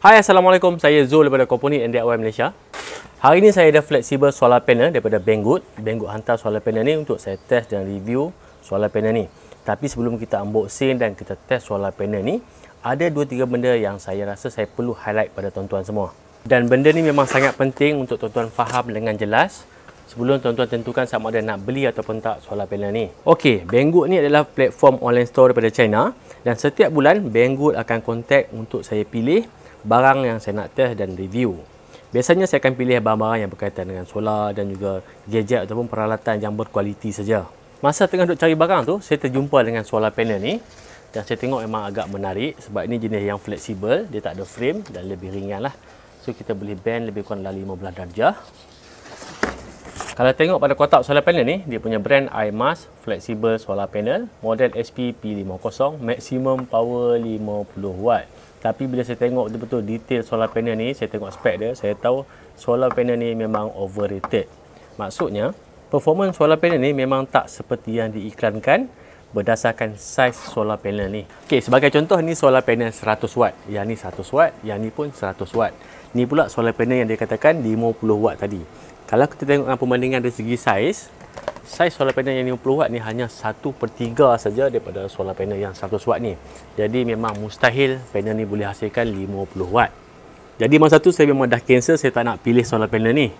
Hai, Assalamualaikum. Saya Zul daripada Komponik and DIY Malaysia. Hari ini saya ada flexible solar panel daripada Banggood. Banggood hantar solar panel ni untuk saya test dan review solar panel ni. Tapi sebelum kita unboxing dan kita test solar panel ni, ada 2-3 benda yang saya rasa saya perlu highlight pada tuan-tuan semua. Dan benda ni memang sangat penting untuk tuan-tuan faham dengan jelas sebelum tuan-tuan tentukan sama ada nak beli ataupun tak solar panel ni. Okey, Banggood ni adalah platform online store daripada China dan setiap bulan Banggood akan contact untuk saya pilih barang yang saya nak test dan review. Biasanya saya akan pilih barang-barang yang berkaitan dengan solar dan juga gadget ataupun peralatan yang berkualiti saja. Masa tengah duk cari barang tu, saya terjumpa dengan solar panel ni dan saya tengok memang agak menarik sebab ini jenis yang fleksibel, dia tak ada frame dan lebih ringan lah. So kita boleh bend lebih kurang dalam 15 darjah. Kalau tengok pada kotak solar panel ni, dia punya brand iMAS Flexible Solar Panel, model SPP50, maximum power 50 watt. Tapi bila saya tengok betul-betul detail solar panel ni, saya tengok spek dia, saya tahu solar panel ni memang overrated. Maksudnya, performance solar panel ni memang tak seperti yang diiklankan berdasarkan saiz solar panel ni. Okey, sebagai contoh ni solar panel 100 watt. Yang ni 100 watt, yang ni pun 100 watt. Ni pula solar panel yang dia katakan 50 watt tadi. Kalau kita tengok perbandingan dari segi saiz solar panel yang 50 watt ni hanya 1/3 saja daripada solar panel yang 100 watt ni. Jadi memang mustahil panel ni boleh hasilkan 50 watt. Jadi masa tu saya memang dah cancel, saya tak nak pilih solar panel ni.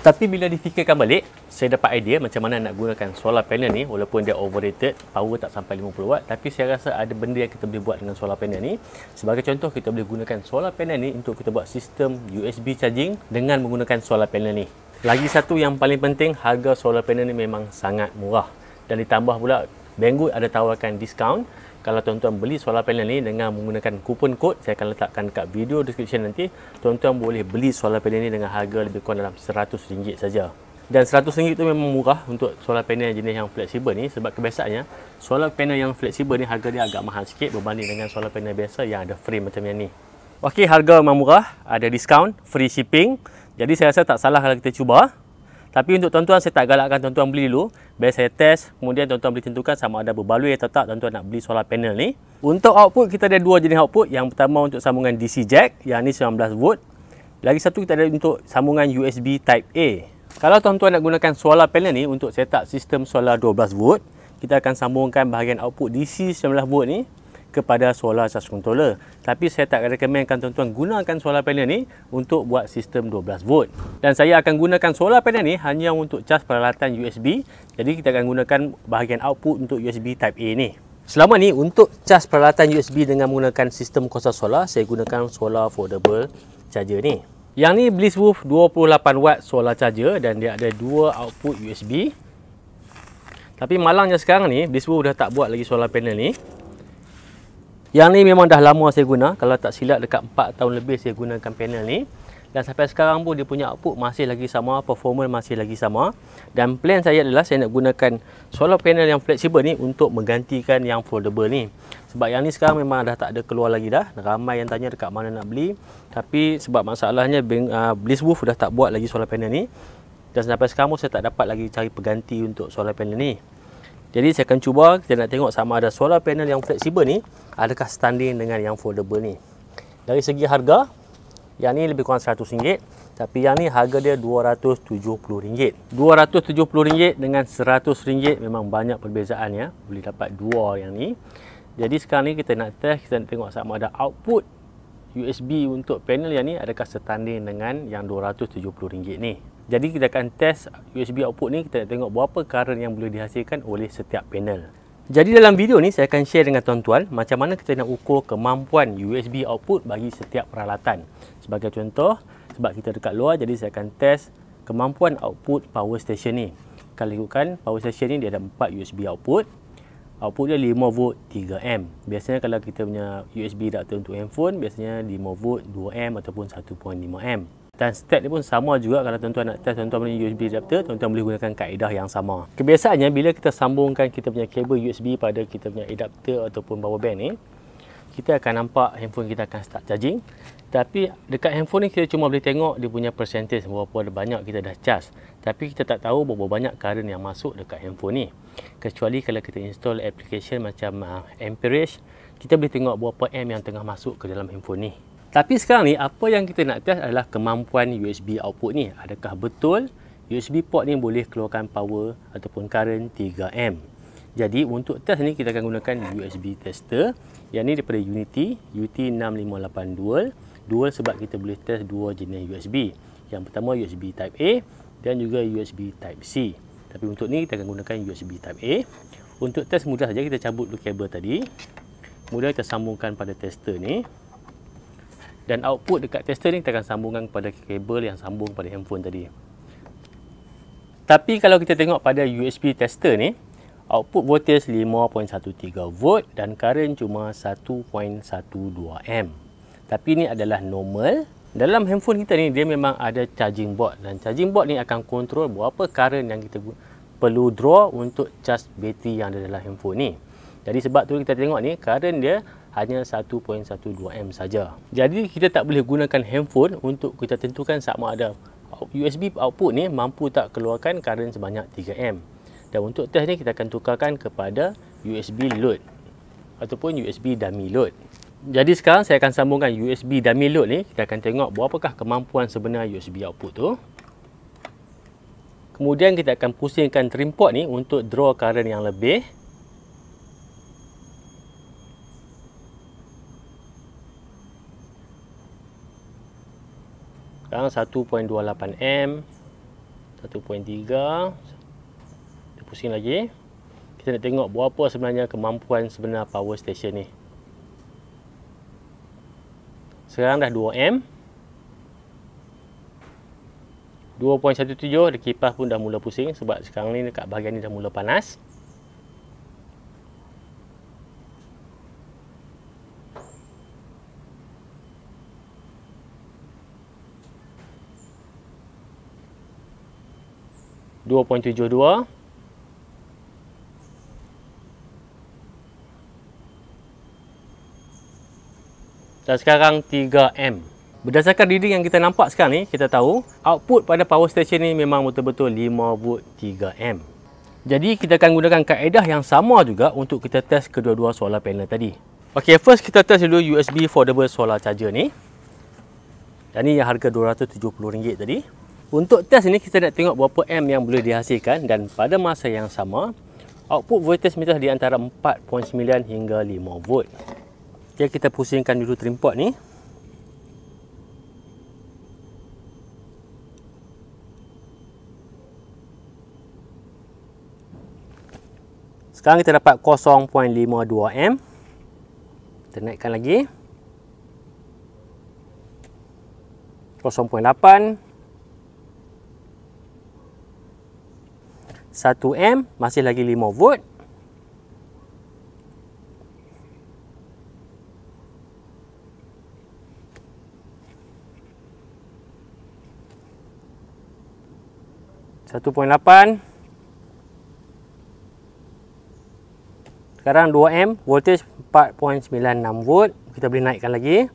Tapi bila difikirkan balik, saya dapat idea macam mana nak gunakan solar panel ni walaupun dia overrated, power tak sampai 50 watt, tapi saya rasa ada benda yang kita boleh buat dengan solar panel ni. Sebagai contoh, kita boleh gunakan solar panel ni untuk kita buat sistem USB charging dengan menggunakan solar panel ni. Lagi satu yang paling penting, harga solar panel ni memang sangat murah. Dan ditambah pula, Banggood ada tawarkan diskaun. Kalau tuan-tuan beli solar panel ni dengan menggunakan kupon kod, saya akan letakkan dekat video description nanti, tuan-tuan boleh beli solar panel ni dengan harga lebih kurang dalam RM100 saja. Dan RM100 tu memang murah untuk solar panel jenis yang fleksibel ni sebab kebiasaannya solar panel yang fleksibel ni harga dia agak mahal sikit berbanding dengan solar panel biasa yang ada frame macam yang ni. Okey, harga memang murah, ada diskaun, free shipping. Jadi saya rasa tak salah kalau kita cuba. Tapi untuk tuan-tuan, saya tak galakkan tuan-tuan beli dulu. Biar saya test, kemudian tuan-tuan boleh tentukan sama ada berbaloi atau tak tuan-tuan nak beli solar panel ni. Untuk output, kita ada dua jenis output. Yang pertama untuk sambungan DC jack, yang ni 19V. Lagi satu kita ada untuk sambungan USB Type A. Kalau tuan-tuan nak gunakan solar panel ni untuk set up sistem solar 12V, kita akan sambungkan bahagian output DC 19V ni kepada solar charge controller. Tapi saya tak rekomenkan tuan-tuan gunakan solar panel ni untuk buat sistem 12V. Dan saya akan gunakan solar panel ni hanya untuk cas peralatan USB. Jadi kita akan gunakan bahagian output untuk USB Type A ni. Selama ni untuk cas peralatan USB dengan menggunakan sistem kuasa solar, saya gunakan solar foldable charger ni. Yang ni Blitzwolf 28 watt solar charger dan dia ada dua output USB. Tapi malangnya sekarang ni Blitzwolf dah tak buat lagi solar panel ni. Yang ni memang dah lama saya guna. Kalau tak silap dekat 4 tahun lebih saya gunakan panel ni. Dan sampai sekarang pun dia punya output masih lagi sama, performance masih lagi sama. Dan plan saya adalah saya nak gunakan solar panel yang fleksibel ni untuk menggantikan yang foldable ni. Sebab yang ni sekarang memang dah tak ada keluar lagi dah. Ramai yang tanya dekat mana nak beli. Tapi sebab masalahnya Blitzwolf dah tak buat lagi solar panel ni. Dan sampai sekarang pun saya tak dapat lagi cari pengganti untuk solar panel ni. Jadi saya akan cuba, kita nak tengok sama ada solar panel yang fleksibel ni adakah standing dengan yang foldable ni. Dari segi harga, yang ni lebih kurang RM100, tapi yang ni harga dia RM270. RM270 dengan RM100 memang banyak perbezaan ya. Boleh dapat dua yang ni. Jadi sekarang ni kita nak test, kita nak tengok sama ada output USB untuk panel yang ni adakah setanding dengan yang RM270 ni. Jadi kita akan test USB output ni, kita nak tengok berapa current yang boleh dihasilkan oleh setiap panel. Jadi dalam video ni saya akan share dengan tuan-tuan macam mana kita nak ukur kemampuan USB output bagi setiap peralatan. Sebagai contoh, sebab kita dekat luar, jadi saya akan test kemampuan output power station ni. Kalau ikutkan power station ni dia ada 4 USB output. Output dia 5V 3A. Biasanya kalau kita punya USB adapter untuk handphone, biasanya 5V 2A ataupun 1.5A. Dan step dia pun sama juga. Kalau tuan-tuan nak test tuan-tuan punya USB adapter, tuan-tuan boleh gunakan kaedah yang sama. Kebiasaannya bila kita sambungkan kita punya kabel USB pada kita punya adapter ataupun power bank ni, kita akan nampak handphone kita akan start charging. Tapi dekat handphone ni kita cuma boleh tengok dia punya percentage, berapa banyak kita dah charge. Tapi kita tak tahu berapa banyak current yang masuk dekat handphone ni. Kecuali kalau kita install application macam Amperage, kita boleh tengok berapa amp yang tengah masuk ke dalam handphone ni. Tapi sekarang ni apa yang kita nak test adalah kemampuan USB output ni. Adakah betul USB port ni boleh keluarkan power ataupun current 3A. Jadi untuk test ni kita akan gunakan USB tester. Yang ni daripada Unity UT658 Dual. Dual sebab kita boleh test dua jenis USB. Yang pertama USB Type A dan juga USB Type C. Tapi untuk ni kita akan gunakan USB Type A. Untuk test mudah saja, kita cabut dulu kabel tadi. Kemudian kita sambungkan pada tester ni. Dan output dekat tester ni kita akan sambungkan kepada kabel yang sambung pada handphone tadi. Tapi kalau kita tengok pada USB tester ni, output voltage 5.13 volt dan current cuma 1.12A. Tapi ni adalah normal. Dalam handphone kita ni dia memang ada charging board dan charging board ni akan kontrol berapa current yang kita perlu draw untuk charge bateri yang ada dalam handphone ni. Jadi sebab tu kita tengok ni current dia hanya 1.12A saja. Jadi kita tak boleh gunakan handphone untuk kita tentukan sama ada USB output ni mampu tak keluarkan current sebanyak 3A. Dan untuk test ni kita akan tukarkan kepada USB load ataupun USB dummy load. Jadi sekarang saya akan sambungkan USB dummy load ni. Kita akan tengok berapakah kemampuan sebenar USB output tu. Kemudian kita akan pusingkan trim port ni untuk draw current yang lebih. Sekarang 1.28A, 1.3. Kita pusing lagi. Kita nak tengok berapa sebenarnya kemampuan sebenar power station ni. Sekarang dah 2A. 2.17, kipas pun dah mula pusing sebab sekarang ni dekat bahagian ni dah mula panas. .72. Dan sekarang 3A. Berdasarkan reading yang kita nampak sekarang ni, kita tahu output pada power station ni memang betul-betul 5 volt 3A. Jadi kita akan gunakan kaedah yang sama juga untuk kita test kedua-dua solar panel tadi. Okey, first kita test dulu USB foldable solar charger ni. Dan ni yang harga RM270 tadi. Untuk test ini kita nak tengok berapa amp yang boleh dihasilkan dan pada masa yang sama output voltage meter di antara 4.9 hingga 5 volt. Okay, kita pusingkan dulu trim port ni. Sekarang kita dapat 0.52A. Kita naikkan lagi. 0.8. 1A, masih lagi 5 volt. .8. Sekarang 2A, voltage 4.96 volt. Kita boleh naikkan lagi.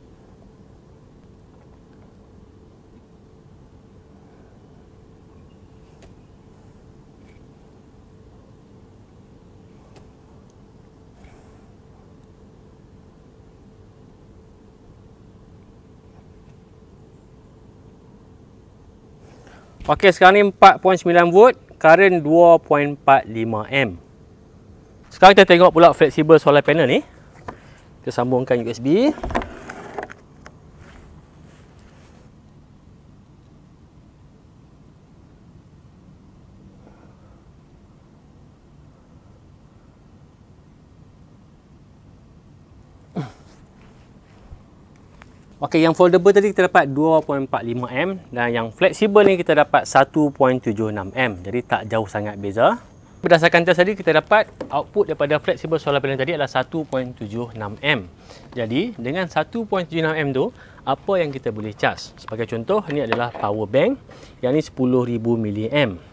Okey, sekarang ni 4.9 volt, current 2.45A. Sekarang kita tengok pula flexible solar panel ni. Kita sambungkan USB. Okey, yang foldable tadi kita dapat 2.45A dan yang fleksibel ni kita dapat 1.76A. Jadi tak jauh sangat beza. Berdasarkan test tadi kita dapat output daripada flexible solar panel tadi adalah 1.76A. Jadi dengan 1.76A tu apa yang kita boleh charge? Sebagai contoh ni adalah power bank yang ni 10,000 mAh.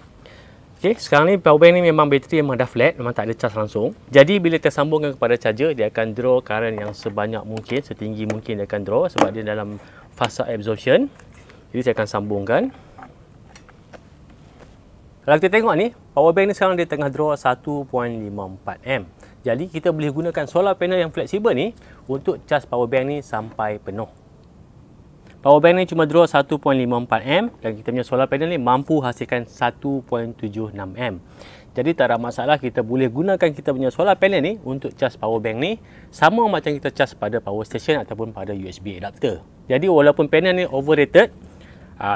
Okey, sekarang ni power bank ni memang bateri memang dah flat, memang tak ada charge langsung. Jadi bila tersambungkan kepada charger, dia akan draw current yang sebanyak mungkin, setinggi mungkin dia akan draw sebab dia dalam fasa absorption. Jadi saya akan sambungkan. Kalau kita tengok ni, power bank ni sekarang dia tengah draw 1.54A. Jadi kita boleh gunakan solar panel yang fleksibel ni untuk charge power bank ni sampai penuh. Power bank ni cuma draw 1.54 am dan kita punya solar panel ni mampu hasilkan 1.76 am. Jadi tak ada masalah, kita boleh gunakan kita punya solar panel ni untuk cas power bank ni sama macam kita cas pada power station ataupun pada USB adapter. Jadi walaupun panel ni overrated,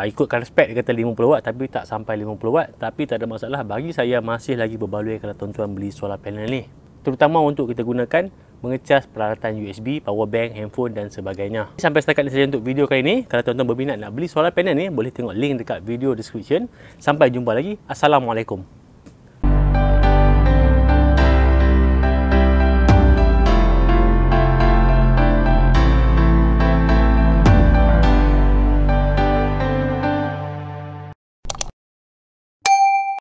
ikutkan spek dia kata 50 watt tapi tak sampai 50 watt, tapi tak ada masalah, bagi saya masih lagi berbaloi kalau tuan-tuan beli solar panel ni. Terutama untuk kita gunakan mengecas peralatan USB, power bank, handphone dan sebagainya. Sampai setakat ini saja untuk video kali ini. Kalau tuan-tuan berminat nak beli solar panel ni, boleh tengok link dekat video description. Sampai jumpa lagi. Assalamualaikum.